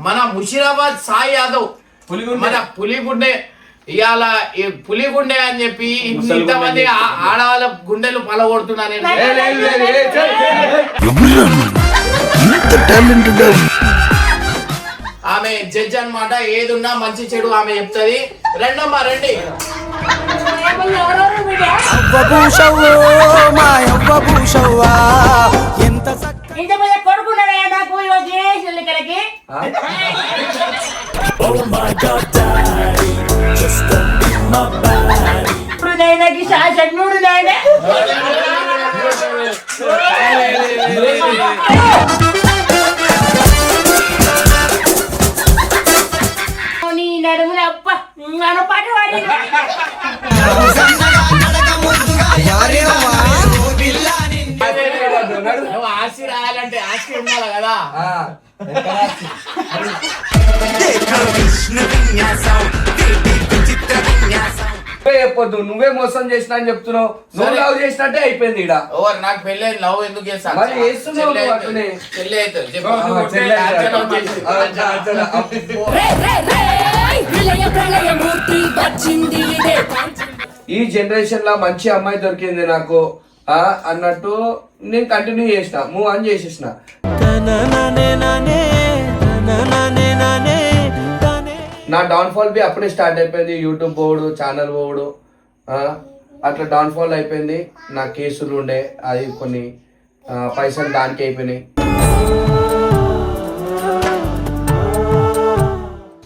మన ముషిరాబాద్ సాయి యాదవ్ మన పులిగుండె ఇవాళ పులిగుండె అని చెప్పి ఇంతమంది ఆడవాళ్ళ గుండెలు పలగొడుతున్నాను. ఆమె జడ్జ్ అన్నమాట. ఏదున్నా మంచి చెడు ఆమె చెప్తుంది. రెండమ్మా రండి. నడుములు అప్ప మన పాటు వాడి ఆశి రాయాలంటే ఆశి ఉండాలి కదా. చెప్పొద్దు, నువ్వే మోసం చేసినా అని చెప్తున్నావు. నువ్వు లవ్ చేసినట్టే అయిపోయింది. నాకు పెళ్ళి లవ్ ఎందుకు చేస్తాను? ఈ జనరేషన్ లో మంచి అమ్మాయి దొరికింది నాకు అన్నట్టు నేను కంటిన్యూ చేసిన, మూవ్ ఆన్ చేసేసిన. నా డౌన్ఫాల్ బి అప్పుడే స్టార్ట్ అయిపోయింది. యూట్యూబ్ పోవుడు, ఛానల్ పోవుడు, అట్లా డౌన్ఫాల్ అయిపోయింది. నా కేసులు ఉండే, అది కొన్ని పైసలు దానికి అయిపోయినాయి.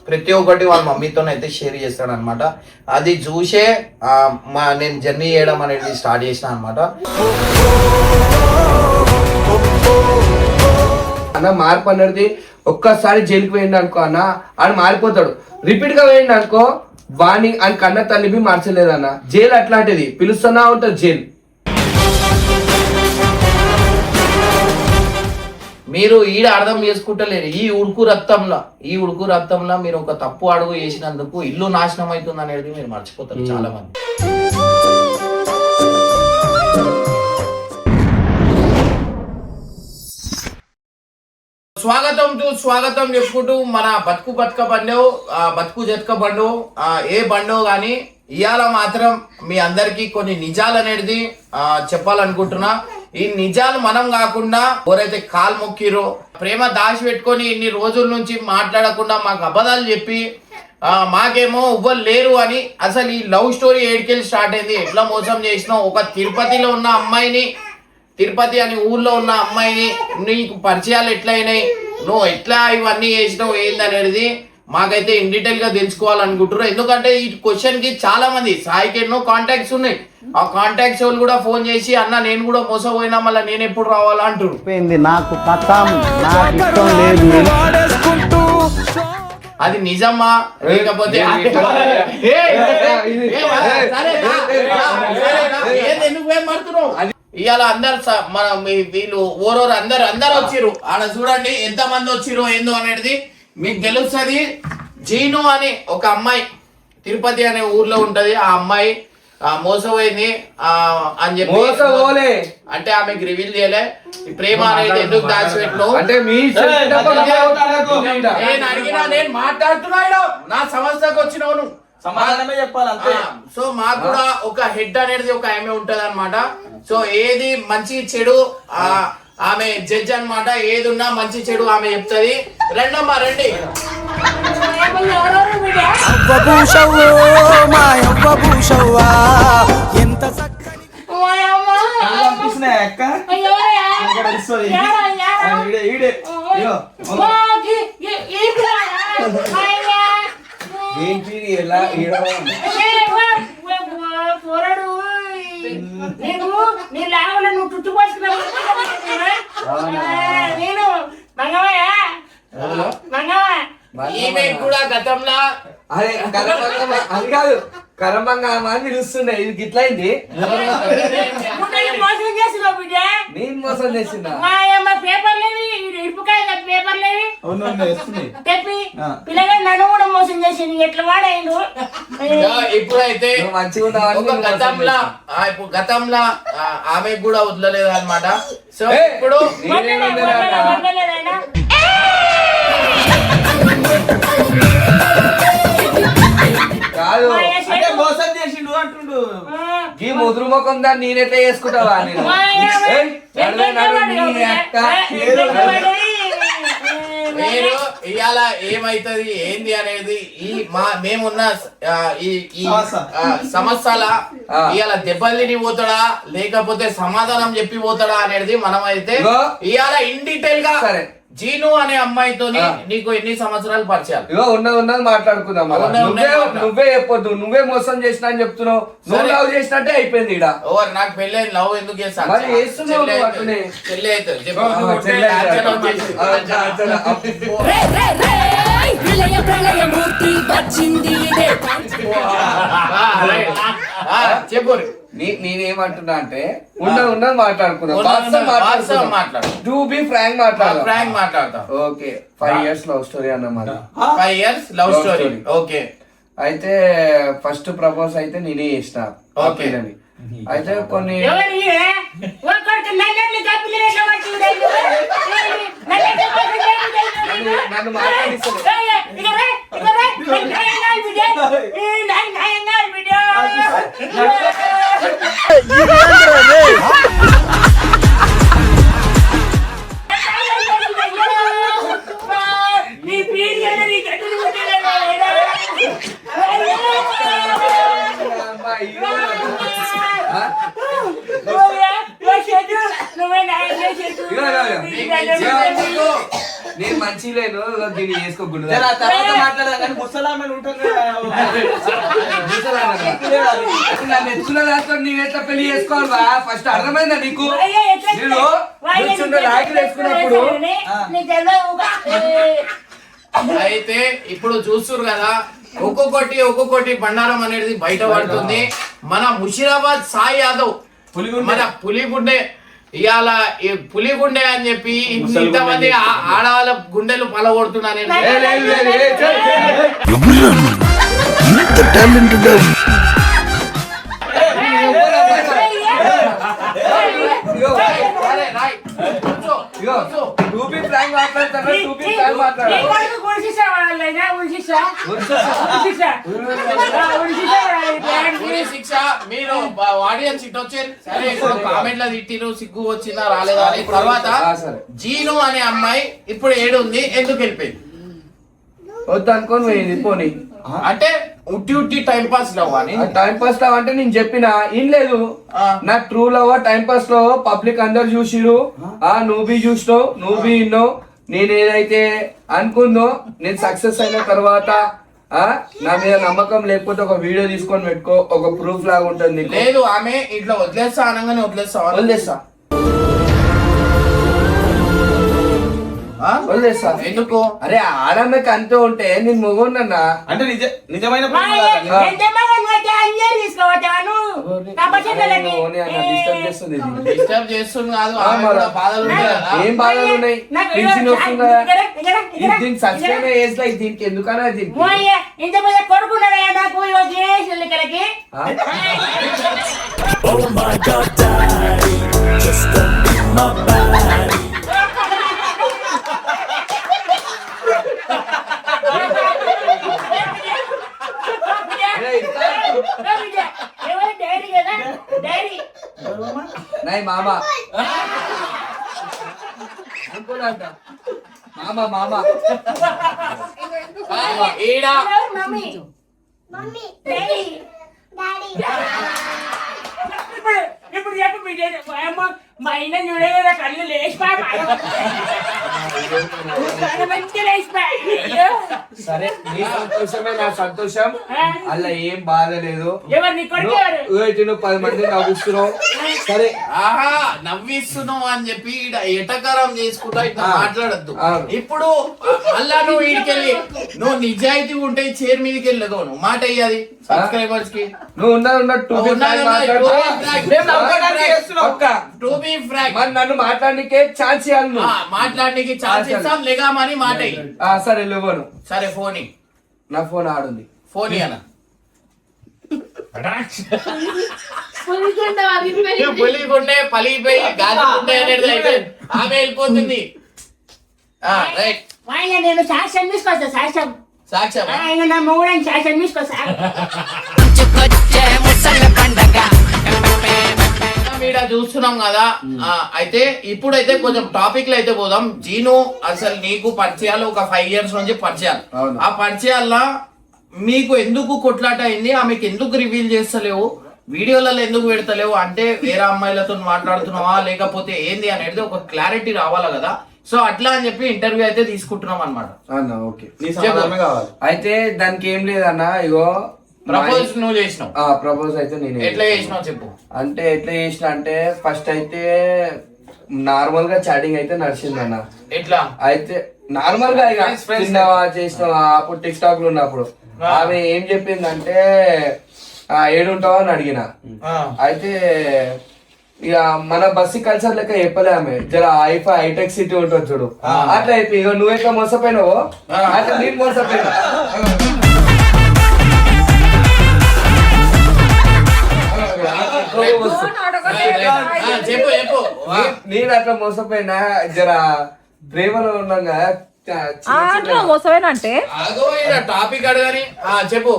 ప్రతి ఒక్కటి వాళ్ళ మమ్మీతోనైతే షేర్ చేస్తాడు అనమాట. అది చూసే నేను జర్నీ చేయడం అనేది స్టార్ట్ చేసిన అనమాట. అన్న మార్పు అనేది ఒక్కసారి జైలుకి వేయండి అనుకో అన్న, ఆడు మారిపోతాడు. రిపీట్ గా వేయండి అనుకో, వాణి అని కన్న తల్లిపి మార్చలేదన్న. జైలు అట్లాంటిది, పిలుస్తున్నా ఉంటుంది జైలు. మీరు ఈడ అర్థం చేసుకుంటలేరు. ఈ ఉడుకు రక్తంలో మీరు ఒక తప్పు అడుగు వేసినందుకు ఇల్లు నాశనం అవుతుంది అనేది మీరు మర్చిపోతారు చాలా మంది. స్వాగతం చెప్పుకుంటూ మన బతుక బండో బతుకు జతక బండో ఏ బండో గాని ఇవాళ మాత్రం మీ అందరికి కొన్ని నిజాలు అనేది చెప్పాలనుకుంటున్నా. ఈ నిజాలు మనం కాకుండా ఎవరైతే కాలు మొక్కిరో, ప్రేమ దాచి పెట్టుకొని ఇన్ని రోజుల నుంచి మాట్లాడకుండా మాకు అబద్ధాలు చెప్పి మాకేమో ఎవ్వరు లేరు అని, అసలు ఈ లవ్ స్టోరీ ఏడికెళ్ళి స్టార్ట్ అయింది, ఎట్లా మోసం చేసినావు, ఒక తిరుపతిలో ఉన్న అమ్మాయిని, తిరుపతి అని ఊర్లో ఉన్న అమ్మాయిని నీకు పరిచయాలు ఎట్లయినాయి, నువ్వు ఎట్లా ఇవన్నీ చేసినావు ఏందనేది మాకైతే ఇన్ డీటెయిల్ గా తెలుసుకోవాలనుకుంటున్నారు. ఎందుకంటే ఈ క్వశ్చన్ కి చాలా మంది సాయికి ఎన్నో కాంటాక్ట్స్ ఉన్నాయి. ఆ కాంటాక్ట్స్ వాళ్ళు కూడా ఫోన్ చేసి అన్న నేను కూడా మోసపోయినా మళ్ళీ నేను ఎప్పుడు రావాలా అంటారు. అది నిజమా లేకపోతే ఇవాళ అందరు మన వీళ్ళు ఓరోరు అందరు వచ్చిర్రు. ఆడ చూడండి ఎంత మంది వచ్చిర్రు ఏందో అనేది మీకు తెలుస్తుంది. జీను అని ఒక అమ్మాయి తిరుపతి అనే ఊర్లో ఉంటది. ఆ అమ్మాయి మోసపోయింది అని చెప్పి అంటే ఆమెకి రివీల్ చేయలే. ప్రేమ అనేది ఎందుకు దాచిపెట్టినావు అంటే నేను అడిగినా, నేను మాట్లాడుతున్నాడు నా సంస్థకు వచ్చినావు సమాధానమే చెప్పాలి. సో మాకు కూడా ఒక హెడ్ అనేది ఒక ఆమె ఉంటది అనమాట. సో ఏది మంచి చెడు ఆమె జడ్జ్ అన్నమాట. ఏదున్నా మంచి చెడు ఆమె చెప్తుంది. రెండమ్మా రండి. నువ్వు చుట్టుపోసుకున్నావు నేను ఈమె కూడా గతంలో అది కాదు కరమంగా అని పిలుస్తుండే. ఇది గిట్లయింది. నేను మోసం చేసిందా? పిల్లగా నన్ను కూడా మోసం చేసింది. ఎట్లా వాడైండు ఇప్పుడైతే గతంలో ఆమె కూడా వదలలేదు అనమాట. సో ఇప్పుడు ఎందుకు ఈ ముదురు ముఖం దాన్ని నేనెట్లా చేసుకుంటావా నేను ఏయ్, నడువే, నడువే, నీ అక్క. మీరు ఇవాళ ఏమైతుంది ఏంది అనేది మేమున్న ఈ సమస్యల ఇవాళ దెబ్బలు తిని పోతాడా లేకపోతే సమాధానం చెప్పి పోతాడా అనేది మనం అయితే ఇవాళ ఇన్ డీటెయిల్ గా సరే. జీను అనే అమ్మాయితో నీకు ఎన్ని సంవత్సరాలు పరిచయాలు ఇగో ఉన్నది మాట్లాడుకుందాం మళ్ళా. నువ్వే చెప్పొద్దు, నువ్వే మోసం చేసినా అని చెప్తున్నావు. నువ్వు లవ్ చేసినట్టే అయిపోయింది ఈడ. ఓవర్ నాకు పెళ్ళైన లవ్ ఎందుకు చేస్తాను మరి చేస్తున్నావు నువ్వు అట్లనే. చెల్లి అయితే చెప్పు. చెల్లె అయితే. అర్చన వచ్చేసి. విలయ ప్రళయమూర్తి వచ్చింది ఇదే చెప్పు నేనేమంటున్నా అంటే ఉన్నది మాట్లాడుకుందాం. మాట్లాడు టు బి ఫ్రాంక్ మాట్లాడదాం. ఫ్రాంక్ మాట్లాడతా. ఓకే 5 years లవ్ స్టోరీ అన్నమాట. 5 years లవ్ స్టోరీ. ఓకే. అయితే ఫస్ట్ ప్రపోజ్ అయితే నేనే చేసిన. ఓకే. అయితే కొన్ని నన్ను నేను మంచి లేను దీన్ని చేసుకోకూడదు. తర్వాత మాట్లాడదా కానీ ముసలామెలు ఉంటారు నన్ను ఎత్తుకున్న దాంతో నేను ఎట్లా పెళ్లి చేసుకోవాలా ఫస్ట్ అర్థమైందా నీకు? నేను లాగిలు వేసుకున్నప్పుడు అయితే ఇప్పుడు చూస్తున్నారు కదా ఒక్కొక్కటి బండారం అనేది బయట పడుతుంది. మన ముషిరాబాద్ సాయి యాదవ్ మన పులిగుండె ఇవాళ పులిగుండె అని చెప్పి ఇంతమంది ఆడవాళ్ళ గుండెలు పలగొడుతున్నారు. శిక్ష మీరు ఆడియన్స్ ఇట్ వచ్చారు. సరే ఇప్పుడు కామెంట్ల తిట్టిరు సిగ్గు వచ్చిందా రాలేదా అని. తర్వాత జీను అనే అమ్మాయి ఇప్పుడు ఏడుంది ఎందుకు వెళ్ళిపోయింది? వద్దు అనుకోని పోయింది. పోనీ అంటే ఉట్టి టైం పాస్ లవ్ అని. టైం పాస్ లవ్ అంటే నేను చెప్పిన ఏం లేదు. నా ట్రూ లవ్ టైం పాస్ లో పబ్లిక్ అందరు చూసిరు. నువ్వు బి చూసినావు, నువ్వు బి విన్నావు. నేను ఏదైతే అనుకుందో నేను సక్సెస్ అయిన తర్వాత నా మీద నమ్మకం లేకపోతే ఒక వీడియో తీసుకొని పెట్టుకో, ఒక ప్రూఫ్ లాగా ఉంటుంది. లేదు ఆమె ఇట్లా వదిలేస్తా అనగానే వదిలేస్తా వదిలేస్తా. ఎందుకు? అరే ఆడమ్మకి అంతే ఉంటే నేను మొగున్నా అంటే నిజమైన డిస్టర్బ్ చేస్తుంది కాదు. బాధలు ఏం బాధలు ఉన్నాయి? పెన్షన్ వస్తుందా? దీనికి సబ్స్క్రైబ్ చేస్తా. దీనికి ఎందుకన్నా దీనికి మామా మామా మామా ఈడా ఇప్పుడు చెప్పు మా అయినా చూడే కదా కళ్ళు లేచిపోయి సరే నీ సంతోషమే నా సంతోషం. అలా ఏం బాధ లేదు. నువ్వు 10 మంది నవ్విస్తున్నావు. సరే ఆహా నవ్విస్తున్నావు అని చెప్పి ఎటకారం చేసుకుంటా ఇట్లా మాట్లాడద్దు. ఇప్పుడు మళ్ళా నువ్వు వీడికెళ్ళి నువ్వు నిజాయితీ ఉంటే చైర్ మీదకి వెళ్ళదు నువ్వు మాట అయ్యాది సబ్స్క్రైబర్స్ కి. నువ్వు ఉన్నట్టు నన్ను మాట్లాడడానికి ఛాన్స్ ఇవ్వాలి. మాట్లాడడానికి ఛాన్స్ ఇస్తాం లేగామని మాట. సరే లేవను. సరే ఫోన్ నా ఫోన్ ఆడుంది. ఫోన్ అన్న పులిగుండే పలిగిపోయి గాజుకుంటే అనేది అయితే ఆమె వెళ్ళిపోతుంది. నేను సాక్ష్యం తీసుకొస్తా. సాక్ష్యమా ఇంకా నా మొగుడని శాసనం తీసుకొస్తా. మీడ చూస్తున్నాం కదా. అయితే ఇప్పుడైతే కొంచెం టాపిక్ లో అయితే పోదాం. జీను, అసలు నీకు పరిచయాలు ఒక 5 years నుంచి పరిచయాలు. అవును. ఆ పరిచయాల్లో మీకు ఎందుకు కొట్లాట అయింది, ఆమెకు ఎందుకు రివీల్ చేస్తలేవు, వీడియోలలో ఎందుకు పెడతలేవు, అంటే వేరే అమ్మాయిలతో మాట్లాడుతున్నావా లేకపోతే ఏంది అనేది ఒక క్లారిటీ రావాలా కదా. సో అట్లా అని చెప్పి ఇంటర్వ్యూ అయితే తీసుకుంటున్నాం అనమాట. అన్న ఓకే, నీ సమాధానమే కావాలి. అయితే దానికి ఏం లేదన్న, ఇగో ప్రపోజ్ నువ్వు చేసినావు. ప్రపోజ్ అయితే నేను ఎట్లా చేసినావు చెప్పు. అంటే ఎట్లా చేసిన అంటే ఫస్ట్ అయితే నార్మల్ గా చాటింగ్ అయితే నడిచింది అన్న. ఎట్లా అయితే నార్మల్ గా ఇక Friends. తిన్నావా చేసినావా అప్పుడు టిక్ టాక్ లో ఉన్నప్పుడు ఆమె ఏం చెప్పిందంటే ఏడుంటావా అని అడిగిన. అయితే ఇక మన బస్సు కల్చర్ లెక్క చెప్పలే ఆమె, జర హైటెక్ సిటీ ఉంటుంది చూడు అట్లా అయిపోయి ఇక నువ్వు ఎట్లా మోసపోయినావో అట్లా నేను మోసపోయినా. చెప్పు చెప్పు. నేను అట్లా మోసపోయినా, జర ప్రేమలో ఉన్నాగా మోసమేనంటే అదో ఈడ టాపిక్ అడగని. చెప్పు.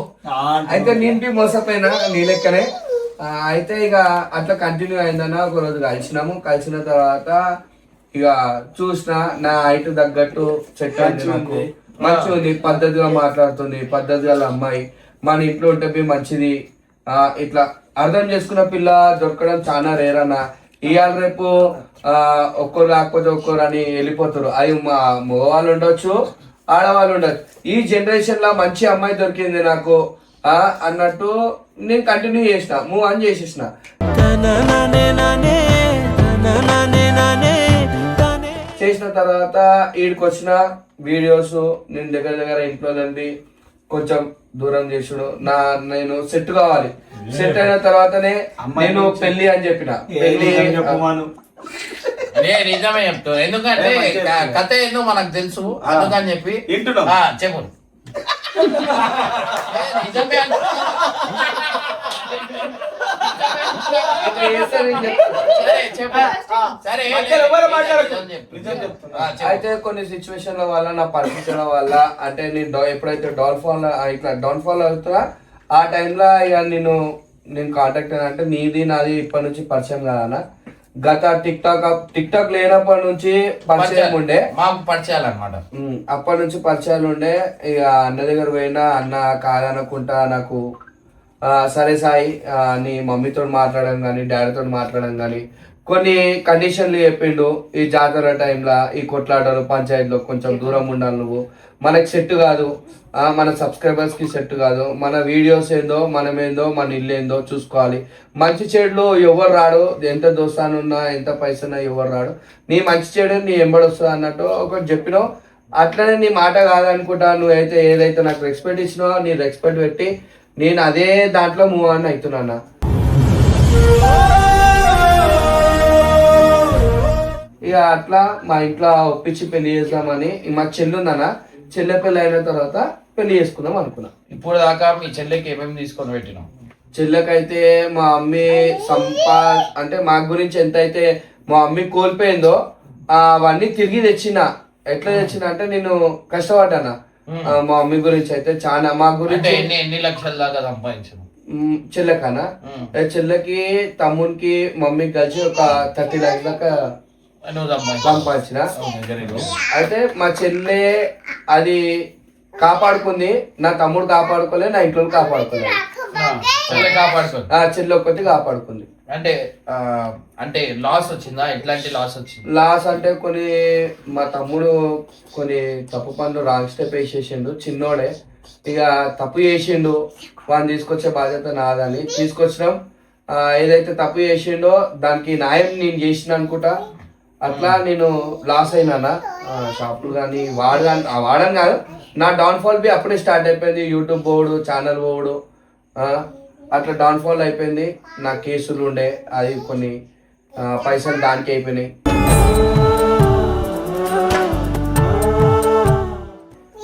అయితే నేను మోసపోయినా నీ లెక్కనే. అయితే ఇక అట్లా కంటిన్యూ అయిందన్న. ఒక రోజు కలిసిన తర్వాత ఇక చూసిన నా హైట్ తగ్గట్టు సెట్ అయింది నాకు. మంచిగా ఉంది, పద్ధతిగా మాట్లాడుతుంది, పద్ధతిగా అమ్మాయి, మన ఇంట్లో ఉంటే మంచిది. ఇట్లా అర్థం చేసుకున్న పిల్ల దొరకడం చాలా రేర్ అన్న. ఇవాళ రేపు ఒక్కరు కాకపోతే ఒక్కరు అని వెళ్ళిపోతారు. అది మా మగవాళ్ళు ఉండొచ్చు, ఆడవాళ్ళు ఉండొచ్చు. ఈ జనరేషన్ లో మంచి అమ్మాయి దొరికింది నాకు అన్నట్టు నేను కంటిన్యూ చేసిన, మూవ్ ఆన్ చేసేసిన. చేసిన తర్వాత వీడికి వచ్చిన వీడియోస్ నేను దగ్గర ఇంట్లో నుండి కొంచెం దూరం చేసుడు. నేను సెట్ కావాలి, సెట్ అయిన తర్వాతనే నేను పెళ్లి అని చెప్పిన. పెళ్లి నిజమే చెప్తావు, ఎందుకంటే కథ ఏందో మనకు తెలుసు, అందుకని చెప్పి వింటున్నాం. చెప్పు. నిజమే అయితే కొన్ని సిచ్యువేషన్ల వల్ల నా పరిస్థితుల వల్ల అంటే నేను ఎప్పుడైతే డౌన్ ఫాల్ అవుతా ఆ టైంలో ఇక నేను కాంటాక్ట్ అయినా. అంటే నీది నాది ఇప్పటి నుంచి పరిచయం కాదన్న. గత టిక్ టాక్ లేనప్పటి నుంచి పరిచయం ఉండే, మాకు పరిచయాలు అనమాట. అప్పటి నుంచి పరిచయాలు ఉండే. ఇక అన్న దగ్గర పోయినా అన్న కాదనుకుంటా నాకు సరే సాయి నీ మమ్మీతో మాట్లాడడం కానీ డాడీతో మాట్లాడడం కానీ కొన్ని కండిషన్లు చెప్పిండు. ఈ జాతర టైంలో ఈ కొట్లాటలు పంచాయతీలో కొంచెం దూరం ఉండాలి, నువ్వు మనకి సెట్ కాదు, మన సబ్స్క్రైబర్స్ కి సెట్ కాదు, మన వీడియోస్ ఏందో మనం ఏందో మన ఇల్లు ఏందో చూసుకోవాలి. మంచి చెడులు ఎవరు రాడు, ఎంత దోస్తానున్నా ఎంత పైసన్నా ఎవరు రాడు, నీ మంచి చెడు నీ ఎంబడొస్తుంది అన్నట్టు ఒకటి చెప్పినావు. అట్లనే నీ మాట కాదనుకుంటా, నువ్వైతే ఏదైతే నాకు రెస్పెక్ట్ ఇచ్చినావో నీ రెస్పెక్ట్ పెట్టి నేను అదే దాంట్లో మూవ్ ఆన్ అవుతున్నా. ఇక అట్లా మా ఇంట్లో ఒప్పించి పెళ్లి చేద్దామని. మా చెల్లి ఉందన్న, చెల్లె పెళ్లి అయిన తర్వాత పెళ్లి చేసుకుందాం అనుకున్నా. ఇప్పుడు దాకా మీ చెల్లెకి ఏమేమి తీసుకొని పెట్టినావు? చెల్లెకైతే మా మమ్మీ అంటే మా గురించి ఎంత అయితే మా మమ్మీ కోల్పోయిందో అవన్నీ తిరిగి తెచ్చిన. ఎట్లా తెచ్చిన అంటే నేను కష్టపడ్డానా మా మమ్మీ గురించి అయితే చాలా. మా గురించి ఎన్ని లక్షల దాకా సంపాదించాను చెల్లెకనా? చెల్లెకి తమ్మునికి మమ్మీకి కలిసి ఒక 30 lakhs దాకా సంపాదించిన. అయితే మా చెల్లె అది కాపాడుకుంది, నా తమ్ముడు కాపాడుకోలే, నా ఇంట్లో కాపాడుకోలేదు. చెల్లె ఒక్కటి కాపాడుకుంది. అంటే లాస్ వచ్చిందా? ఎట్లాంటి లాస్ వచ్చింది? లాస్ అంటే కొన్ని మా తమ్ముడు కొన్ని తప్పు పనులు రాంగ్ స్టెప్ వేసేసిండు, చిన్నోడే. ఇక తప్పు చేసిండు, వాడిని తీసుకొచ్చే బాధ్యత నాదని తీసుకొచ్చినాం. ఏదైతే తప్పు చేసిండో దానికి న్యాయం నేను చేసిన అనుకుంటా. అట్లా నేను లాస్ అయినా. షాపులు కానీ వాడని కాదు, నా డౌన్ఫాల్ బి అప్పుడే స్టార్ట్ అయిపోయింది. యూట్యూబ్ పోవుడు, ఛానల్ పోవుడు, అట్లా డౌన్ఫాల్ అయిపోయింది. నా కేసులు ఉండే, అది కొన్ని పైసలు దానికి అయిపోయినాయి.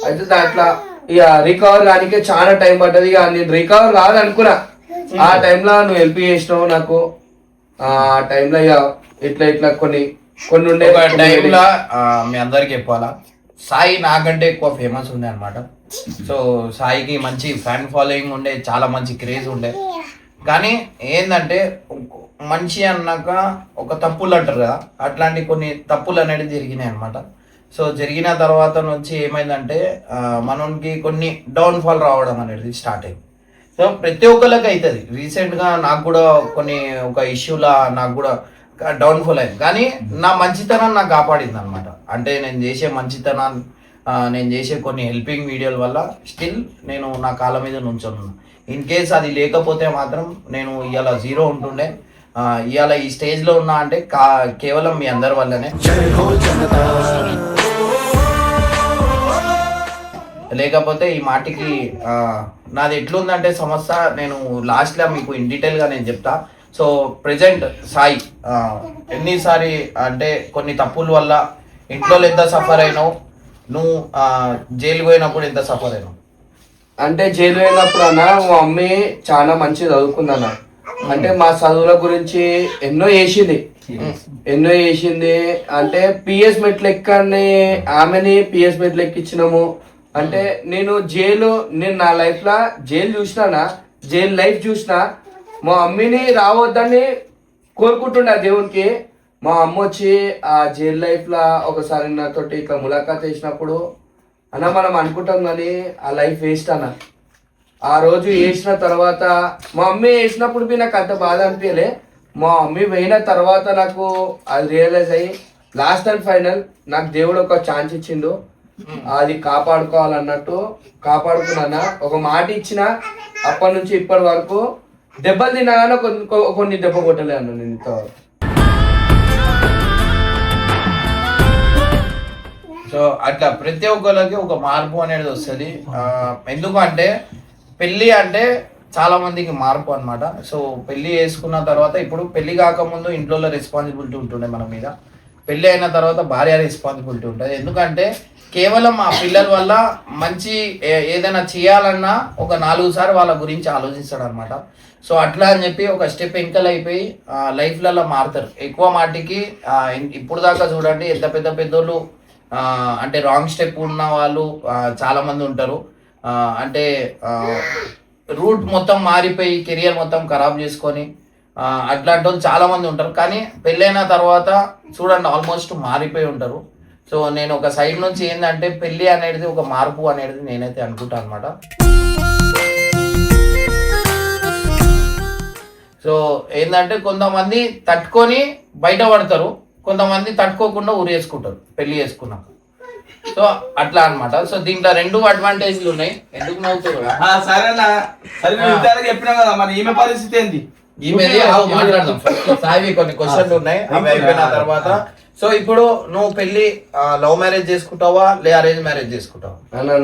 అయితే దాంట్లో ఇక రికవర్ కానికే చాలా టైం పడ్డది. ఇక నేను రికవర్ కాదనుకున్నా. ఆ టైంలో నువ్వు హెల్ప్ చేసినావు నాకు. ఆ టైంలో ఇక ఇట్లా కొన్ని ఉండే టైంలో మీ అందరికి చెప్పాలా, సాయి నాకంటే ఎక్కువ ఫేమస్ ఉండే అనమాట. సో సాయికి మంచి ఫ్యాన్ ఫాలోయింగ్ ఉండే, చాలా మంచి క్రేజ్ ఉండే. కానీ ఏంటంటే మనిషి అన్నాక ఒక తప్పులు అంటారు కదా, అట్లాంటి కొన్ని తప్పులు అనేది జరిగినాయి అనమాట. సో జరిగిన తర్వాత నుంచి ఏమైందంటే మనకి కొన్ని డౌన్ఫాల్ రావడం అనేది స్టార్ట్ అయింది. సో ప్రతి ఒక్కరికి అవుతుంది. రీసెంట్గా నాకు కూడా కొన్ని ఒక ఇష్యూలా నాకు కూడా డౌన్ఫాల్ అయింది. కానీ నా మంచితనం నాకు కాపాడింది అనమాట. అంటే నేను చేసే మంచితనాన్ని, నేను చేసే కొన్ని హెల్పింగ్ వీడియోల వల్ల స్టిల్ నేను నా కాళ్ళ మీద నుంచున్నాను. ఇన్ కేస్ అది లేకపోతే మాత్రం నేను ఇవాళ జీరో ఉంటుండే. ఇవాళ ఈ స్టేజ్లో ఉన్నా అంటే కేవలం మీ అందరి వల్లనే. లేకపోతే ఈ మాటికి నాది ఎట్లుందంటే సమస్య, నేను లాస్ట్లో మీకు ఇన్ డీటెయిల్గా నేను చెప్తా. సో ప్రెజెంట్ సాయి ఎన్నిసారి అంటే కొన్ని తప్పుల వల్ల ఇంట్లో ఎంత సఫర్ అయినావు, నువ్వు జైలు పోయినప్పుడు ఎంత సఫర్ అయినావు? అంటే జైలు అయినప్పుడు అన్న మా మమ్మీ చాలా మంచి చదువుకుందన్న. అంటే మా చదువుల గురించి ఎన్నో చేసింది. అంటే పిఎస్ మెట్లు ఎక్కని ఆమెని పిఎస్ మెట్లు ఎక్కించినాము. అంటే నేను నా లైఫ్ లో జైలు చూసినా, జైలు లైఫ్ చూసినా. మా మమ్మీని రావద్దని కోరుకుంటుండే దేవునికి. మా అమ్మ వచ్చి ఆ జైల్ లైఫ్ లా ఒకసారి నాతోటి ఇట్లా ములాఖాత్ చేసినప్పుడు, అన్న మనం అనుకుంటాం కానీ ఆ లైఫ్ వేస్ట్ అన్న. ఆ రోజు వేసిన తర్వాత మా మమ్మీ వేసినప్పుడు నాకు అంత బాధ అనిపించలే. మా మమ్మీ పోయిన తర్వాత నాకు అది రియలైజ్ అయ్యి లాస్ట్ అండ్ ఫైనల్ నాకు దేవుడు ఒక ఛాన్స్ ఇచ్చిండు. అది కాపాడుకోవాలన్నట్టు కాపాడుకున్నా. ఒక మాట ఇచ్చిన అప్పటి నుంచి ఇప్పటి వరకు దెబ్బలు తిన్నాగానే కొన్ని దెబ్బ కొట్టలే అన్న నేను ఇంతవరకు. సో అట్లా ప్రతి ఒక్కరికి ఒక మార్పు అనేది వస్తుంది. ఎందుకంటే పెళ్ళి అంటే చాలా మందికి మార్పు అనమాట. సో పెళ్ళి చేసుకున్న తర్వాత, ఇప్పుడు పెళ్ళి కాకముందు ఇంట్లో రెస్పాన్సిబిలిటీ ఉంటుండే మన మీద. పెళ్ళి అయిన తర్వాత భార్య రెస్పాన్సిబిలిటీ ఉంటుంది. ఎందుకంటే కేవలం ఆ పిల్లల వల్ల మంచి ఏదైనా చేయాలన్నా ఒక 4 సార్లు వాళ్ళ గురించి ఆలోచిస్తాడు అనమాట. సో అట్లా అని చెప్పి ఒక స్టెప్ వెంకలు అయిపోయి లైఫ్లలో మారుతారు. ఎక్కువ మాటికి ఇప్పుడు దాకా చూడండి ఎంత పెద్దోళ్ళు అంటే రాంగ్ స్టెప్ ఉన్న వాళ్ళు చాలా మంది ఉంటారు. అంటే రూట్ మొత్తం మారిపోయి కెరియర్ మొత్తం ఖరాబ్ చేసుకొని అట్లాంటి వాళ్ళు చాలా మంది ఉంటారు. కానీ పెళ్ళైన తర్వాత చూడండి ఆల్మోస్ట్ మారిపోయి ఉంటారు. సో నేను ఒక సైడ్ నుంచి ఏంటంటే పెళ్ళి అనేది ఒక మార్పు అనేది నేనైతే అనుకుంటాను అనమాట. సో ఏంటంటే కొంతమంది తట్టుకొని బయటపడతారు, కొంతమంది తట్టుకోకుండా ఊరేసుకుంటారు పెళ్లి చేసుకున్నాక. సో అట్లా అనమాట. సో దీంట్లో 2 అడ్వాంటేజ్లు ఉన్నాయి. ఎందుకు నవ్వుతారు? సరేనా, సరే చెప్పినా కదా, మరి ఈమె పరిస్థితి ఏంటి? ఈమెది మాట్లాడదాం. సాయి కొన్ని క్వశ్చన్లు ఉన్నాయి, అవి అయిపోయిన తర్వాత. సో ఇప్పుడు నువ్వు పెళ్లి లవ్ మ్యారేజ్ చేసుకుంటావా లే అరేంజ్ మ్యారేజ్ చేసుకుంటావా? అన్న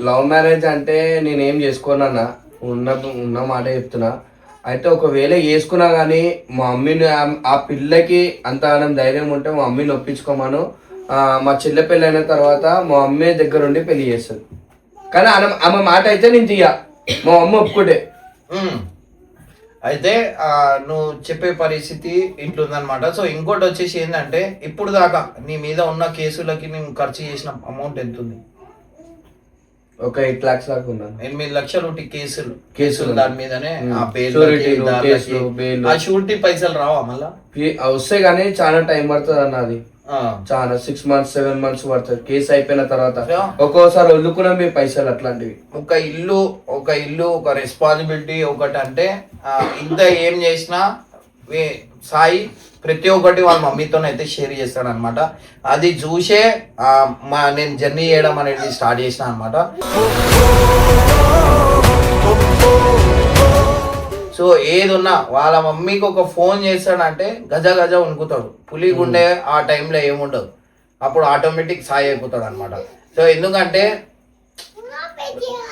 లవ్ మ్యారేజ్ అంటే నేనేం చేసుకోనన్నా, ఉన్న మాట చెప్తున్నా. అయితే ఒకవేళ చేసుకున్నా కానీ మా మమ్మీని, ఆ పిల్లకి అంత ధైర్యం ఉంటే మా మమ్మీని ఒప్పించుకోమను. మా చెల్లె పెళ్ళి అయిన తర్వాత మా మమ్మీ దగ్గర ఉండి పెళ్లి చేస్తుంది. కానీ ఆమె మాట అయితే నేను తీయ, మా మమ్మీ ఒప్పుకుంటే. అయితే నువ్వు చెప్పే పరిస్థితి ఇంట్లో ఉందన్నమాట. సో ఇంకోటి వచ్చేసి ఏంటంటే ఇప్పుడు దాకా నీ మీద ఉన్న కేసులకి నేను ఖర్చు చేసిన అమౌంట్ ఎంత ఉంది? ఒక 8 lakhs దాకా ఉన్నాను. 8 లక్షలు కేసులు దాని మీదనే. ఆ షూరిటీ పైసలు రావా మళ్ళా? వస్తాయి కానీ చాలా టైం పడుతుంది అన్న. అది చాలా 6 months 7 months పడుతుంది కేసు అయిపోయిన తర్వాత. ఒక్కోసారి వదులుకున్నాం మీ పైసలు అట్లాంటివి. ఒక ఇల్లు ఒక రెస్పాన్సిబిలిటీ ఒకటి. అంటే ఇంత ఏం చేసినా సాయి ప్రతి ఒక్కటి వాళ్ళ మమ్మీతోనైతే షేర్ చేస్తాడు అనమాట. అది చూసే నేను జర్నీ చేయడం అనేది స్టార్ట్ చేసిన అనమాట. సో ఏది ఉన్నా వాళ్ళ మమ్మీకి ఒక ఫోన్ చేస్తాడంటే గజ వణుకుతాడు. పులి గుండె ఆ టైంలో ఏముండదు, అప్పుడు ఆటోమేటిక్ సాయి అయిపోతాడు అనమాట. సో ఎందుకంటే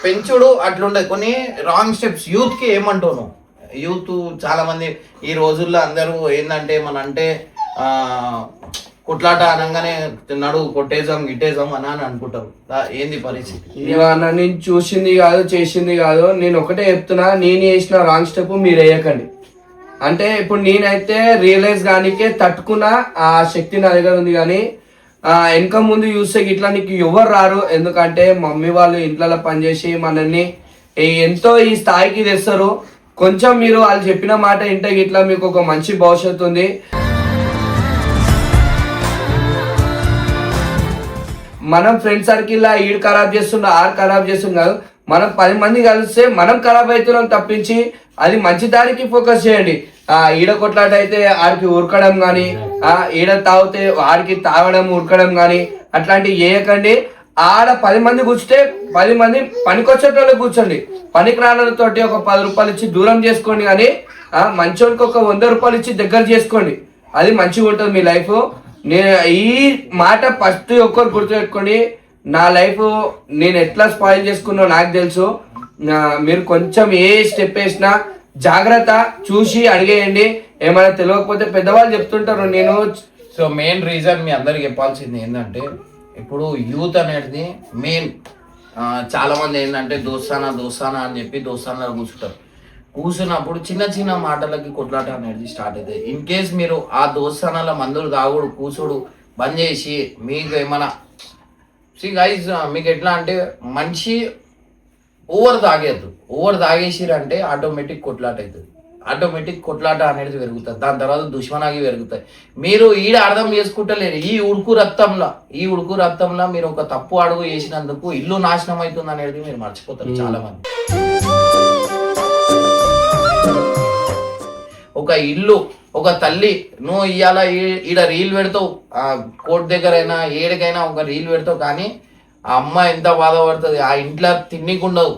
పెంచుడు అట్లుండదు. కొన్ని రాంగ్ స్టెప్స్ యూత్కి ఏమంటాను, యూత్ చాలా మంది ఈ రోజుల్లో అందరూ ఏంటంటే అంటే కొట్లాట అనగానే నడువు కొట్టేసాం గిట్టేసాం అని అనుకుంటారు. ఏంది పరిస్థితి? నేను చూసింది కాదు చేసింది కాదు, నేను ఒకటే చెప్తున్నా, నేను చేసిన రాంగ్ స్టెప్ మీరు వేయకండి. అంటే ఇప్పుడు నేనైతే రియలైజ్ కానికే తట్టుకున్న ఆ శక్తి నా దగ్గర ఉంది. కానీ వెనక ముందు చూస్తే ఇట్లా నీకు ఎవరు రారు. ఎందుకంటే మమ్మీ వాళ్ళు ఇంట్లో పనిచేసి మనల్ని ఎంతో ఈ స్థాయికి తెస్తారు. కొంచెం మీరు వాళ్ళు చెప్పిన మాట ఇంటే ఇట్లా మీకు ఒక మంచి భవిష్యత్తు ఉంది. మనం ఫ్రెండ్ సర్కిల్ ఈడు ఖరాబ్ చేస్తుండ ఆరు ఖరాబ్ చేస్తుంది కాదు, మనం 10 మంది కలిస్తే మనం ఖరాబ్ అవుతున్నాం తప్పించి అది మంచి దానికి ఫోకస్ చేయండి. ఈడ కొట్లాట అయితే ఆడికి ఉరకడం కానీ, ఈడ తాగితే ఆడికి తాగడం ఉరకడం కానీ అట్లాంటివి చేయకండి. ఆడ 10 మంది కూర్చుంటే 10 మంది పనికొచ్చేటోళ్ళు కూర్చోండి. పనికి రానతోటి ఒక 10 రూపాయలు ఇచ్చి దూరం చేసుకోండి, కానీ మంచోడికి ఒక 100 రూపాయలు ఇచ్చి దగ్గర చేసుకోండి. అది మంచిగా ఉంటుంది మీ లైఫ్. నేను ఈ మాట ఫస్ట్ ఒక్కరు గుర్తుపెట్టుకోండి. నా లైఫ్ నేను ఎట్లా స్పాయిల్ చేసుకున్నా నాకు తెలుసు. మీరు కొంచెం ఏ స్టెప్ వేసినా జాగ్రత్త చూసి అడిగేయండి. ఏమైనా తెలియకపోతే పెద్దవాళ్ళు చెప్తుంటారు. నేను సో మెయిన్ రీజన్ మీ అందరికి చెప్పాల్సింది ఏంటంటే, ఇప్పుడు యూత్ అనేది మెయిన్ చాలా మంది ఏంటంటే దోస్తానా అని చెప్పి దోస్తానాలు కూర్చున్నప్పుడు చిన్న చిన్న మాటలకి కొట్లాట అనేది స్టార్ట్ అవుతుంది. ఇన్ కేస్ మీరు ఆ దోస్తానాల మందులు తాగుడు కూసుడు బంద్ చేసి మీకు ఏమైనా గైజ్ మీకు ఎట్లా అంటే మనిషి ఓవర్ తాగేసిరంటే ఆటోమేటిక్ కొట్లాట అవుతుంది. ఆటోమేటిక్ కొట్లాట అనేది పెరుగుతుంది. దాని తర్వాత దుష్మనాగి పెరుగుతాయి. మీరు ఈడ అర్థం చేసుకుంటలేరు. ఈ ఉడుకు రక్తంలో మీరు ఒక తప్పు అడుగు వేసినందుకు ఇల్లు నాశనం అవుతుంది అనేది మీరు మర్చిపోతారు చాలా మంది. ఒక ఇల్లు ఒక తల్లి నువ్వు ఇవాళ ఈడ రీల్ పెడతావు, కోర్టు దగ్గర అయినా ఏడికైనా ఒక రీల్ పెడతావు, కానీ ఆ అమ్మ ఎంత బాధపడుతుంది. ఆ ఇంట్లో తిన్నికుండదు.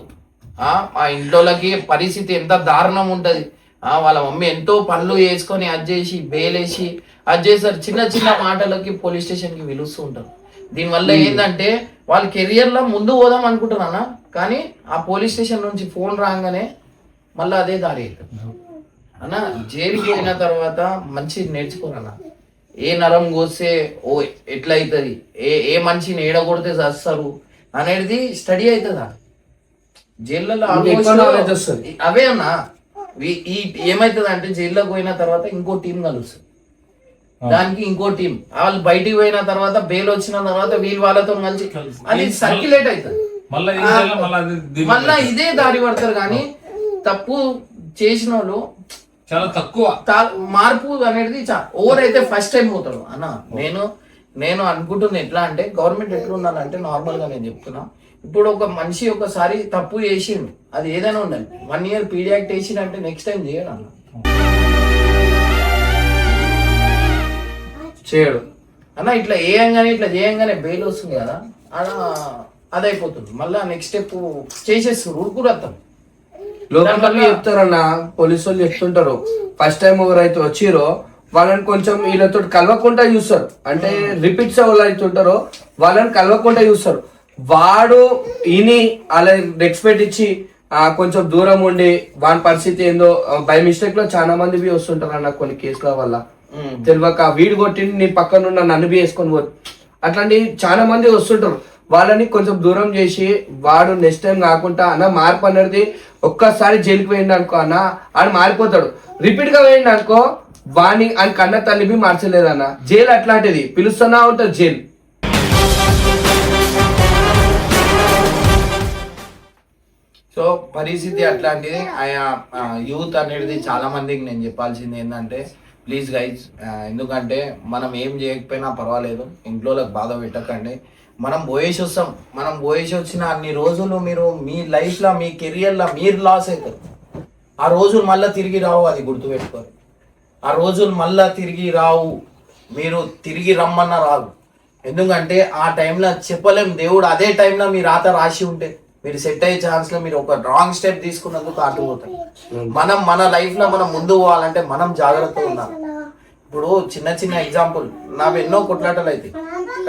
ఆ ఇంట్లోకి పరిస్థితి ఎంత దారుణం ఉంటుంది. వాళ్ళ మమ్మీ ఎంతో పనులు వేసుకొని అది చేసి బేలేసి అది చేస్తారు. చిన్న చిన్న మాటలకి పోలీస్ స్టేషన్కి పిలుస్తూ ఉంటారు. దీనివల్ల ఏంటంటే వాళ్ళ కెరియర్లో ముందు పోదాం అనుకుంటున్నా, కానీ ఆ పోలీస్ స్టేషన్ నుంచి ఫోన్ రాగానే మళ్ళీ అదే దారి అవుతుంది అన్న. జైలుకి పోయిన తర్వాత మంచి నేర్చుకోరన్నా. ఏ నరం కోస్తే ఓ ఎట్లా అవుతుంది, ఏ మనిషిని ఏడగొడితే చేస్తారు అనేది స్టడీ అవుతుందా జైళ్ళలో. అవే అన్నా ఏమవుతుంది అంటే జైల్లోకి పోయిన తర్వాత ఇంకో టీం కలుస్తుంది, దానికి ఇంకో టీం, వాళ్ళు బయటికి పోయిన తర్వాత బెయిల్ వచ్చిన తర్వాత వీళ్ళు వాళ్ళతో కలిసి అది సర్క్యులేట్ అవుతుంది. మళ్ళా ఇదే దారి పడతారు. కానీ తప్పు చేసిన వాళ్ళు చాలా తక్కువ మార్పు అనేది ఓవర్ అయితే ఫస్ట్ టైం పోతాడు అన్న. నేను అనుకుంటున్నా ఎట్లా అంటే గవర్నమెంట్ ఎట్లా ఉండాలంటే నార్మల్ గా నేను చెప్తున్నా. ఇప్పుడు ఒక మనిషి ఒకసారి తప్పు చేసిండు, అది ఏదైనా ఉండాలి. 1 year పీడీ యాక్ట్ వేసిండంటే నెక్స్ట్ టైం చేయడు అన్న, చేయడు అన్న. ఇట్లా చేయంగానే బెయిల్ వస్తుంది కదా, అలా అదైపోతుంది. మళ్ళీ నెక్స్ట్ స్టెప్ చేసేస్తారు, ఉరుకురత్తం. లోకల్ చెప్తారన్న, పోలీసు వాళ్ళు చెప్తుంటారు, ఫస్ట్ టైం ఎవరైతే వచ్చిరో వాళ్ళని కొంచెం వీళ్ళతో కలవకుండా చూస్తారు. అంటే రిపీట్స్ ఎవరు అవుతుంటారో వాళ్ళని కలవకుండా చూస్తారు. వాడు ఈని అలా రెస్పెక్ట్ ఇచ్చి కొంచెం దూరం ఉండి వాని పరిస్థితి ఏందో బై మిస్టేక్ లో చాలా మంది బి వస్తుంటారు అన్న. కొన్ని కేసుల వల్ల తెలియక వీడు కొట్టి నీ పక్కన నన్ను బి వేసుకొని పోదు, అట్లాంటి చాలా మంది వస్తుంటారు. వాళ్ళని కొంచెం దూరం చేసి వాడు నెక్స్ట్ టైం కాకుండా అన్న మార్పు అనేది ఒక్కసారి జైలుకి పోయింది అనుకో అన్న, ఆడు మారిపోతాడు. రిపీట్ గా పోయింది అనుకో వాణి అని కన్న తల్లి బి మార్చలేదన్న. జైలు అట్లాంటిది, పిలుస్తున్నా ఉంటుంది జైలు. సో పరిస్థితి అట్లాంటిది. యూత్ అనేది చాలా మందికి నేను చెప్పాల్సింది ఏంటంటే, ప్లీజ్ గైజ్, ఎందుకంటే మనం ఏం చేయకపోయినా పర్వాలేదు, ఇంట్లో బాధ పెట్టకండి. మనం పోయేసి వస్తాం. మనం పోయేసి వచ్చిన అన్ని రోజులు మీరు మీ లైఫ్లో మీ కెరియర్లో మీరు లాస్ అవుతారు. ఆ రోజులు మళ్ళీ తిరిగి రావు, అది గుర్తుపెట్టుకోరు. ఆ రోజులు మళ్ళీ తిరిగి రావు, మీరు తిరిగి రమ్మన్న రాదు. ఎందుకంటే ఆ టైంలో చెప్పలేం, దేవుడు అదే టైంలో మీ రాత రాసి ఉంటే మీరు సెట్ అయ్యే ఛాన్స్లో మీరు ఒక రాంగ్ స్టెప్ తీసుకున్నందుకు ఆటుపోతారు. మనం మన లైఫ్లో మనం ముందు పోవాలంటే మనం జాగ్రత్తగా ఉండాలి. ఇప్పుడు చిన్న చిన్న ఎగ్జాంపుల్, నాకు ఎన్నో కొట్లాటలు అవుతాయి,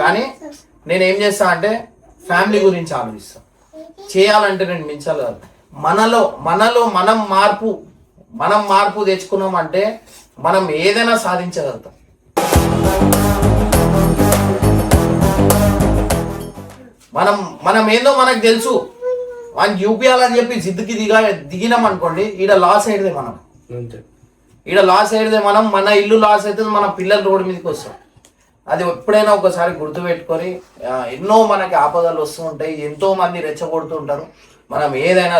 కానీ నేనేం చేస్తా అంటే ఫ్యామిలీ గురించి ఆలోచిస్తా. చేయాలంటే నేను మించాలి కాదు, మనలో మనం మార్పు తెచ్చుకున్నామంటే మనం ఏదైనా సాధించగలుగుతాం. మనం ఏందో మనకు తెలుసు, వానికి చూపించాలని చెప్పి జిద్దుకి దిగినాం అనుకోండి, ఈడ లాస్ అయ్యేదే మనం. మన ఇల్లు లాస్ అవుతుంది, మన పిల్లలు రోడ్డు మీదకి వస్తాం. అది ఎప్పుడైనా ఒకసారి గుర్తుపెట్టుకొని ఎన్నో మనకి ఆపదలు వస్తూ ఉంటాయి, ఎంతో మంది రెచ్చగొడుతూ ఉంటారు. మనం ఏదైనా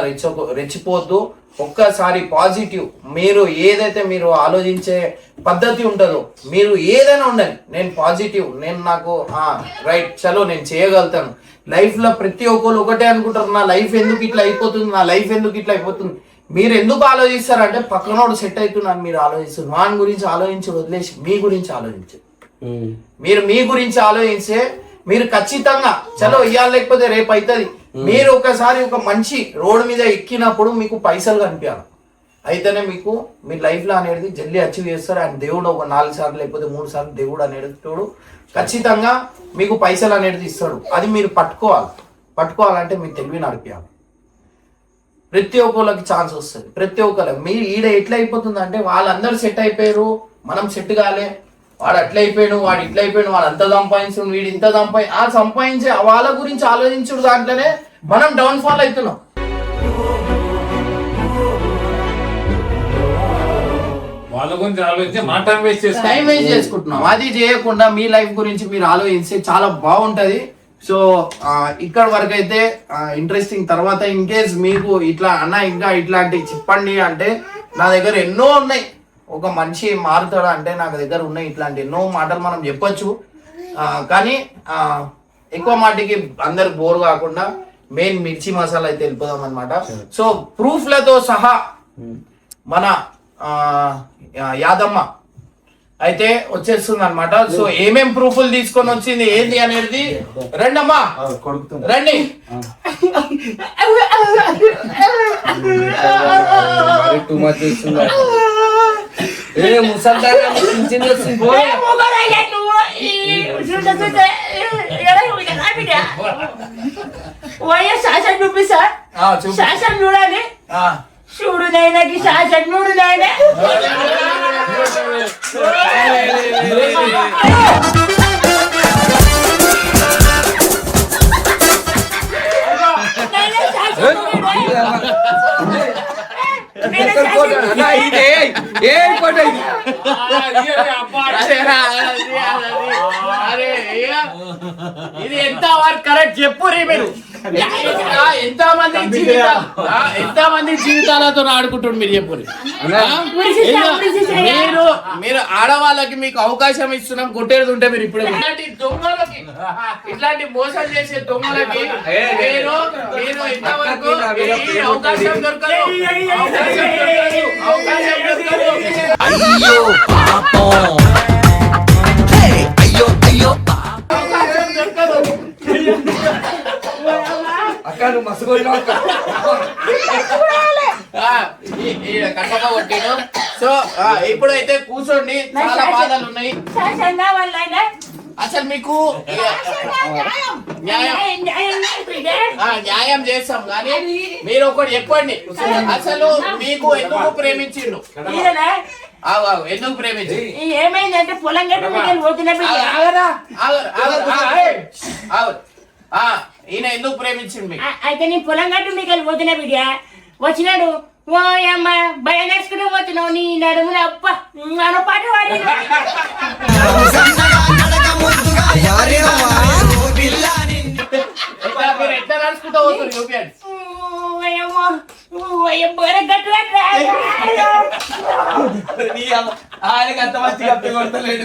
రెచ్చిపోద్దు. ఒక్కసారి పాజిటివ్, మీరు ఏదైతే మీరు ఆలోచించే పద్ధతి ఉంటుందో, మీరు ఏదైనా ఉండండి, నేను పాజిటివ్, నేను నాకు రైట్ చలో నేను చేయగలుగుతాను. లైఫ్లో ప్రతి ఒక్కరు ఒకటే అనుకుంటారు, నా లైఫ్ ఎందుకు ఇట్లా అయిపోతుంది, నా లైఫ్ ఎందుకు ఇట్లా అయిపోతుంది. మీరు ఎందుకు ఆలోచిస్తారంటే పక్కనోడు సెట్ అవుతున్నాను మీరు ఆలోచిస్తారు. వాని గురించి ఆలోచించి వదిలేసి మీ గురించి ఆలోచించు. మీరు మీ గురించి ఆలోచిస్తే మీరు ఖచ్చితంగా చలో ఇయ్యాలి లేకపోతే రేపు అవుతుంది. మీరు ఒకసారి ఒక మంచి రోడ్ మీద ఎక్కినప్పుడు మీకు పైసలు కనిపించాలి, అయితేనే మీకు మీ లైఫ్లో అనేది జల్దీ అచీవ్ చేస్తారు. అండ్ దేవుడు ఒక 4 సార్లు లేకపోతే 3 సార్లు దేవుడు అనేది తోడు ఖచ్చితంగా మీకు పైసలు అనేది ఇస్తాడు. అది మీరు పట్టుకోవాలంటే మీరు తెలివి నడిపించాలి. ప్రతి ఒక్కరికి ఛాన్స్ వస్తుంది, ప్రతి ఒక్కరికి. మీరు ఈడ ఎట్లా అయిపోతుంది అంటే వాళ్ళందరూ సెట్ అయిపోయారు, మనం సెట్ కాలే, వాడు అట్లా అయిపోయాడు, వాడు ఇట్లా అయిపోయాడు, వాడు అంత సంపాదించు, వీడు ఇంత సంపాదించే వాళ్ళ గురించి ఆలోచించుడు దాంట్లోనే మనం డౌన్ ఫాల్ అవుతున్నాం. వాళ్ళ గురించి ఆలోచించి మా టైం వేస్ట్ చేసుకుంటున్నాం. అది చేయకుండా మీ లైఫ్ గురించి మీరు ఆలోచిస్తే చాలా బాగుంటది. సో ఇక్కడ వరకు అయితే ఇంట్రెస్టింగ్. తర్వాత ఇన్ కేస్ మీకు ఇట్లా అన్న ఇంకా ఇట్లాంటివి చెప్పండి అంటే నా దగ్గర ఎన్నో ఉన్నాయి. ఒక మనిషి మారుతాడు అంటే నాకు దగ్గర ఉన్నాయి ఇట్లాంటి ఎన్నో మాటలు మనం చెప్పొచ్చు. కానీ ఎక్కువ మాటికి అందరు బోర్ కాకుండా మెయిన్ మిర్చి మసాలా అయితే వెళ్ళిపోదాం అనమాట. సో ప్రూఫ్లతో సహా మన యాదమ్మ అయితే వచ్చేస్తుంది అనమాట. సో ఏమేం ప్రూఫ్లు తీసుకొని వచ్చింది ఏంది అనేది రండమ్మా, రండి. శాసన్ చూపిస్తా, శాసన్ చూడాలి, చూడు నాయనకి శాసన్ చూడు నాయన. ఇది ఎంత కరెక్ట్ చెప్పు రే మీరు. ఎంత మంది జీవితాలతో ఆడుకుంటుండ్రు మీరు చెప్పు. మీరు ఆడవాళ్ళకి మీకు అవకాశం ఇస్తున్నాం, కొట్టేది ఉంటే మీరు ఇప్పుడు ఇట్లాంటి దొంగలకి, ఇట్లాంటి మోసం చేసే దొంగలకి మీరు ఇంతవరకు అవకాశం దొరకదు. అక్క నువ్వు మస్తు కట్టగా కొట్టిను. సో ఇప్పుడైతే కూర్చోండి, చాలా బాధలు ఉన్నాయి. అసలు మీకు న్యాయం చేస్తాం కానీ మీరు ఒకటి చెప్పండి, అసలు మీకు ఎందుకు ప్రేమించిండు? ఎందుకు ప్రేమించి ఏమైందంటే పొలం ఈయన ఎందుకు ప్రేమించింది? అయితే నీ పొలం గట్టు మీకు వెళ్ళిపోతున్నా బిడ్డ. వచ్చినాడు, ఓ అమ్మ భయం వేసుకుని పోతున్నావు, నీ నడుములు అప్ప నన్ను పాట వాడి ఎట్లా నడుచుకుంటా పోతుంది? ఆయనకి అంత మంచిగా కొడతలేడు.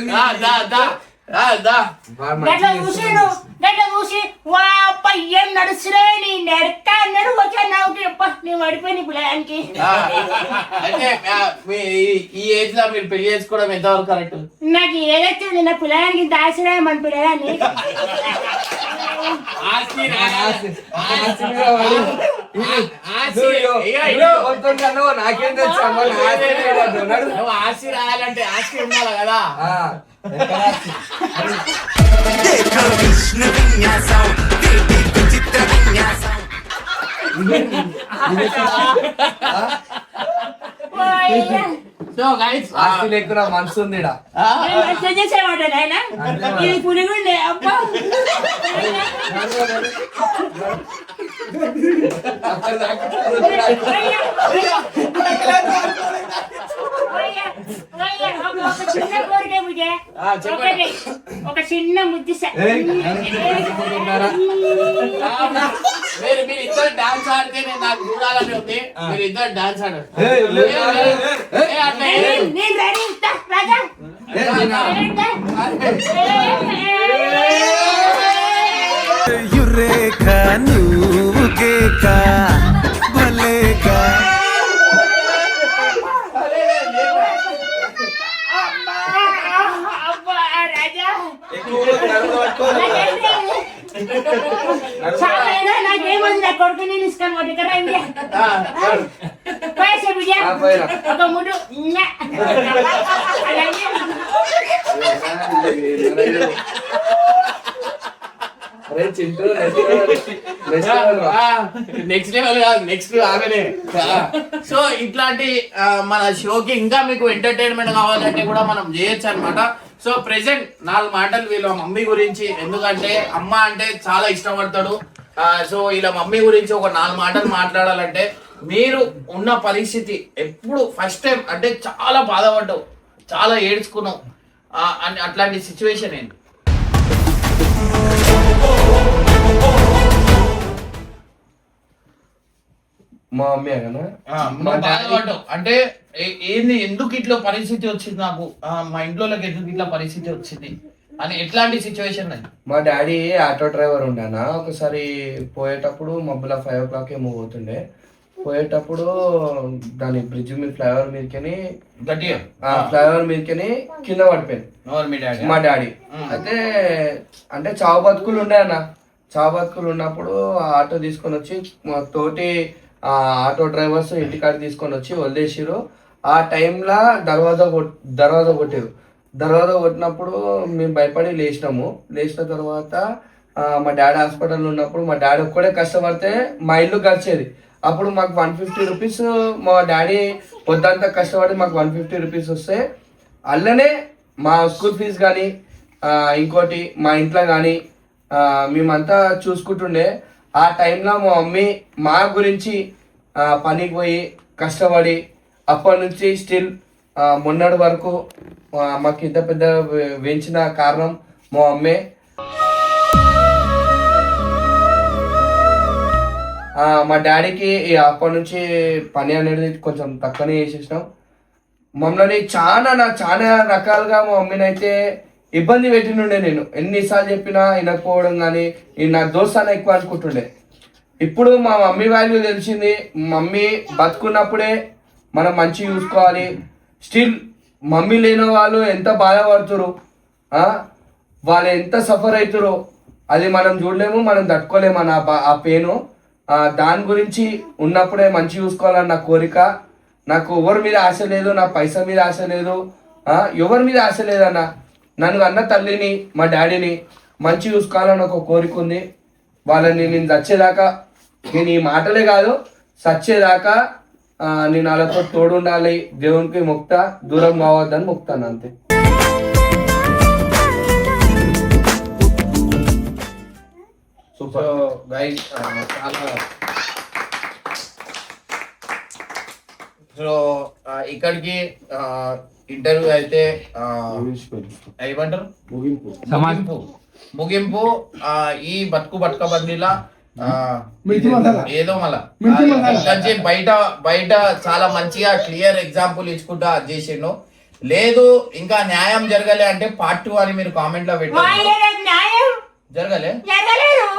గట్లా చూసాడు, గట్లా చూసి వా అప్ప ఏం నడుస్తున్నా నీ నడక అన్నాడు. వచ్చా నాకు అప్ప నేను పడిపోయిన పిల్లడానికి. అంటే ఈ ఏజ్ లో మీరు పెళ్లి చేసుకోవడం ఎంతవరకు కరెక్ట్? నాకు ఏదైతే ఉంది నా పిల్లడానికి దాచినా మన పిల్లలని నాకేం తెలుసు ఆస్తి రాయాలంటే ఆస్తి ఉండాలి కదా. ఆస్తి లేకుండా మనసు ఉంది. చేసేవాడు ఆయన ఇది పులిగుండే అబ్బా. ఒక చిన్న కోరిక పూజ. ఒకటి, ఒక చిన్న ముద్దిస. మీరు ఇద్దరు డాన్స్ ఆడితే నేను నాకు చూడాలని ఉంది. మీరు ఇద్దరు డాన్స్ ఆడారు. నేను రెడీ ఇస్తా రాజా. యురేకా నువ్వుకేకా భలేకా అబ్బా రాజా నాకేమంది నా కొడుకు నేను ఇస్తాను ఒకటి ఇక్కడ పైసా పూజ ఒక ముడు నెక్స్ట్ లెవెల్ కాదు, నెక్స్ట్ ఆమెనే. సో ఇట్లాంటి మన షోకి ఇంకా మీకు ఎంటర్టైన్మెంట్ కావాలంటే కూడా మనం చేయొచ్చు అనమాట. సో ప్రెసెంట్ 4 మాటలు వీళ్ళ మమ్మీ గురించి, ఎందుకంటే అమ్మ అంటే చాలా ఇష్టపడతాడు. సో వీళ్ళ మమ్మీ గురించి ఒక 4 మాటలు మాట్లాడాలంటే, మీరు ఉన్న పరిస్థితి ఎప్పుడు ఫస్ట్ టైం అంటే చాలా బాధపడ్డావు, చాలా ఏడ్చుకున్నావు, అట్లాంటి సిచ్యువేషన్ ఏంటి? మా మమ్మీ కదా బాధపడ్డావు అంటే ఏంది, ఎందుకు ఇట్లా పరిస్థితి వచ్చింది నాకు, మా ఇంట్లోకి ఎందుకు ఇట్లా పరిస్థితి వచ్చింది అని ఎట్లాంటి సిచ్యువేషన్? మా డాడీ ఆటో డ్రైవర్ ఉండేనా. ఒకసారి పోయేటప్పుడు మబ్బుల 5 o'clock ఏమో పోతుండే. పోయేటప్పుడు దాని బ్రిడ్జ్ మీద ఫ్లైఓవర్ మీదకి ఫ్లైఓవర్ మీదకి కింద పడిపోయింది మా డాడీ. అయితే అంటే చావు బతుకులు ఉండే అన్న. చావు బతుకులు ఉన్నప్పుడు ఆటో తీసుకొని వచ్చి మా తోటి ఆటో డ్రైవర్స్ ఇంటికాడ తీసుకొని వచ్చి వదిలేసిరు. ఆ టైంలో దర్వాజా కొట్టారు. దర్వాజా కొట్టినప్పుడు మేము భయపడి లేచినాము. లేచిన తర్వాత మా డాడీ హాస్పిటల్లో ఉన్నప్పుడు మా డాడీ ఒక్కడే కష్టపడితే మా ఇల్లు గడిచేది. అప్పుడు మాకు 150 రూపీస్, మా డాడీ పొద్దంతా కష్టపడి మాకు 150 రూపీస్ వస్తే అల్లనే మా స్కూల్ ఫీజు కానీ ఇంకోటి మా ఇంట్లో కానీ మేమంతా చూసుకుంటుండే. ఆ టైంలో మా మమ్మీ మా గురించి పనికి పోయి కష్టపడి అప్పటి నుంచి స్టిల్ మొన్నటి వరకు మాకు ఇంత పెద్ద పెంచిన కారణం మా మమ్మే. మా డాడీకి అప్పటి నుంచి పని అనేది కొంచెం తక్కువనే చేసేసినాం. మమ్మల్ని చాలా రకాలుగా మా మమ్మీని అయితే ఇబ్బంది పెట్టినుండే. నేను ఎన్నిసార్లు చెప్పినా వినకపోవడం కానీ నా దోస్తాన ఎక్కువ అనుకుంటుండే. ఇప్పుడు మా మమ్మీ వాల్యూ తెలిసింది. మమ్మీ బతుకున్నప్పుడే మనం మంచి చూసుకోవాలి. స్టిల్ మమ్మీ లేని వాళ్ళు ఎంత బాధపడుతురు, వాళ్ళు ఎంత సఫర్ అవుతారో అది మనం చూడలేము, మనం తట్టుకోలేము ఆ పెయిన్. దాని గురించి ఉన్నప్పుడే మంచి చూసుకోవాలని నా కోరిక. నాకు ఎవరి మీద ఆశ లేదు, నా పైసా మీద ఆశ లేదు, ఎవరి మీద ఆశ లేదన్న. నన్ను అన్న తల్లిని మా డాడీని మంచి చూసుకోవాలని ఒక కోరిక ఉంది. వాళ్ళని నేను చచ్చేదాకా, నేను ఈ మాటలే కాదు చచ్చేదాకా నేను వాళ్ళతో తోడుండాలి. దేవునికి మొక్తా, దూరం కావద్దని మొక్తాను అంతే. సో గైస్ చాలా సో ఇక్కడికి ఇంటర్వ్యూ అయితే ఏమంటారు ముగింపు. ఈ బతుక బండిలా ఏదో మళ్ళా బయట చాలా మంచిగా క్లియర్ ఎగ్జాంపుల్ ఇచ్చుకుంటా అది చేసిండు. లేదు ఇంకా న్యాయం జరగలే అంటే పార్ట్ 2 అని మీరు కామెంట్ లో పెట్టారు. జరగలే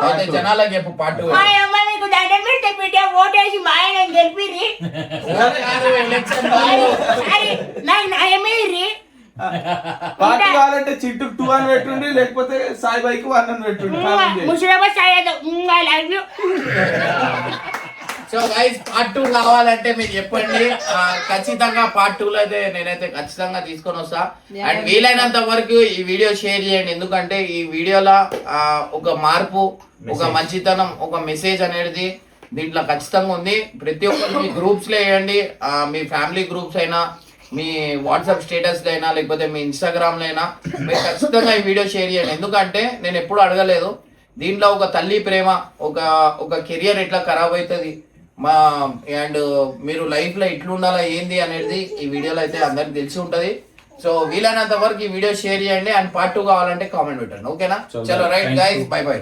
అయితే జనాలకు చెప్పు పార్ట్ 2. పార్టీ కావాలంటే చింటూ 2 అని పెట్టుండి, లేకపోతే సాయిబాయికి 1 అని పెట్టుండి. సో గైస్ పార్ట్ 2 కావాలంటే మీరు చెప్పండి. ఖచ్చితంగా పార్ట్ 2 లో అయితే నేనైతే ఖచ్చితంగా తీసుకొని వస్తా. అండ్ వీలైనంత వరకు ఈ వీడియో షేర్ చేయండి. ఎందుకంటే ఈ వీడియోలో ఒక మార్పు, ఒక మంచితనం, ఒక మెసేజ్ అనేది దీంట్లో ఖచ్చితంగా ఉంది. ప్రతి ఒక్కరు మీ గ్రూప్స్ లో వేయండి. మీ ఫ్యామిలీ గ్రూప్స్ అయినా, మీ వాట్సాప్ స్టేటస్ అయినా, లేకపోతే మీ ఇన్స్టాగ్రామ్ లో అయినా మీరు ఖచ్చితంగా ఈ వీడియో షేర్ చేయండి. ఎందుకంటే నేను ఎప్పుడు అడగలేదు దీంట్లో ఒక తల్లి ప్రేమ, ఒక కెరియర్ ఎట్లా ఖరాబ్ అవుతుంది అండ్ మీరు లైఫ్ లో ఎట్లా ఉండాలా ఏంది అనేది ఈ వీడియోలో అయితే అందరికి తెలిసి ఉంటది. సో వీలైనంత వరకు ఈ వీడియో షేర్ చేయండి అండ్ పార్ట్ 2 కావాలంటే కామెంట్ పెట్టండి ఓకేనా చలో, చలో right thank guys you. By by